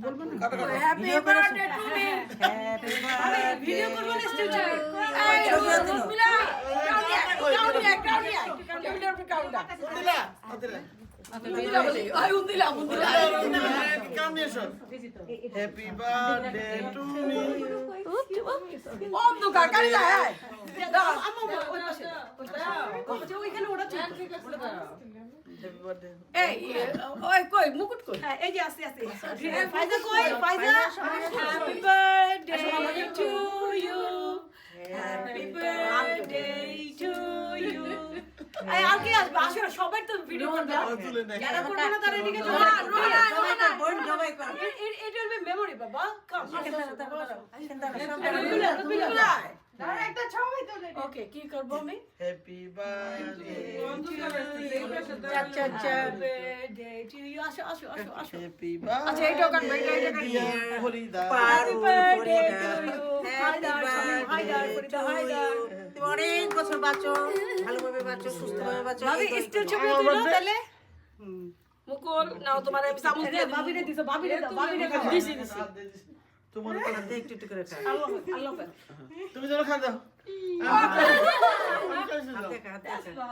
বলবেন না happy birthday to me happy birthday video করব না studio happy birthday to me অন্ধকার কারি যায় ওইখানে ওটা এই ওই কই মুকুট কই এই যে আসি আসি ফাইজা কই Faiza happy birthday to you happy birthday to you এই আর কি আসবে আসো সবাই তো ভিডিও করবে যারা করবে না তারা এদিকে রোহানা বোন জবাই কর ইট উইল বি মেমরি বাবা কাম একটা ছবি তোলে ওকে কি করব আমি হ্যাপি বার্থডে চাচা বার্থডে টু ইউ আসো আসো আসো আসো হ্যাপি বার্থডে আচ্ছা এইটা কাট এইটা cut Farida happy birthday to you Haider Farida Haider তুমি অনেক বছর বাঁচো, ভালোভাবে বাঁচো, সুস্থভাবে বাঁচো। ভাবি স্টিল ছবি তুলো তাহলে মুকুল নাও তোমার সামুস দিয়ে ভাবিরে দিছো ভাবিরে দাও ভাবিরে দাও দিছি দিছি তোমার হাতে একটু একটু করে খাও। আল্লাহ আল্লাহ তুমি যেন খা দাও হাতে খা, হাতে খা।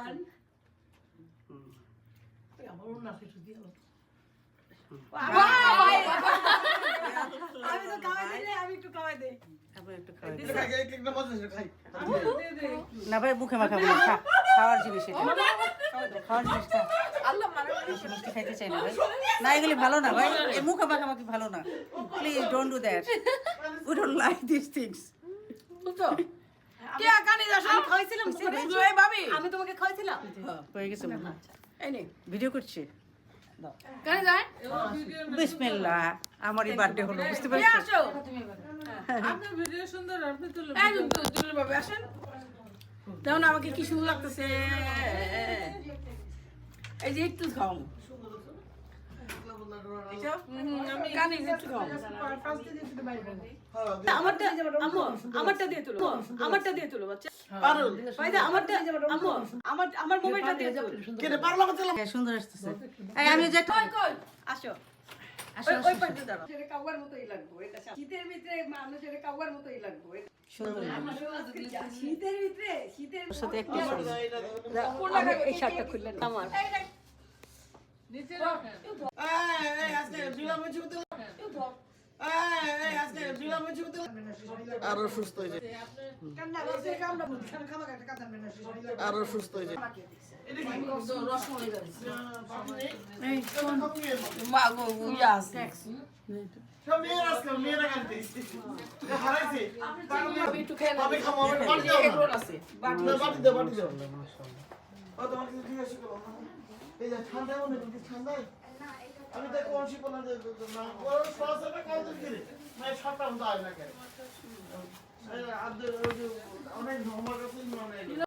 আমি তো খাওয়াই দিলে আমি একটু খাওয়াই দেই তারপর একটু খাও। একটা মজা খাই না ভাই মুখে মাখাবো না, খাওয়ার জিনিস এটা। খাওয়ার জিনিস খা। আল্লাহ মানে বেশি মিষ্টি খাইতে চাই না ভাই। না এগুলি ভালো না ভাই, এই মুখে মাখামাখি ভালো না। Please don't do that, we don't like this things. বুঝছো কে কানে যাস আমি খাইছিলাম এই ভাবি আমি তোমাকে খাইছিলাম হয়ে গেছে মনে হয়। এই নে ভিডিও করছি। কানে যায় বিসমিল্লাহ, আমারই বার্থডে হলো, বুঝতে কে পারছো? আসো আপনার ভিডিও সুন্দর, আপনি তুলে এই দুলু বাবা আসেন দেখুন আমাকে কি সুন্দর লাগতেছে এই যে একটু খাও আমি কানে একটু খাও আমারটা আম্মু আমারটা দিয়ে তুলো আমারটা দিয়ে তুলো বাচ্চা পারুল ভাইদা আমারটা আম্মু আমার মোবাইলটা দিয়ে তুলো কে রে পারলো না চলো হ্যাঁ, সুন্দর আসতেছে। এই আমি যে কই কই আসো আসো, ওই পাশে দাঁড়াও ছেড়ে কাওয়ার মতোই লাগবে এটা শীতের ভিতরে মানুষের কাওয়ার মতোই লাগবে সুন্দর শীতের ভিতরে শীতের ওর সাথে একটা ছবি। এই শার্টটা খুললেন আমার নিচে রাখেন। এই আজকে বিলম্বে ছুটে এই আজকে বিলম্বে ছুটে আরো সুস্থ হয়ে যায় আরো সুস্থ হয়ে যায় মাগো ইয়াস সব মেয়েরা আজকে মেয়েরা গানতে হারাইছে একটু খেয়ে ভাবি খামো আমি বাড়ি যাও এগরোল আছে বাটি দাও ও তোমার কিছু ঠিক আছে করো এই যে ঠান্ডা মনে কিন্তু ঠান্ডায় আমি তো কোন শিপ না যে না ওর সরাসরি কল দিই মানে সবটা মতো আয় না কেন এই আদর অনেক নরমাল কাছে মানে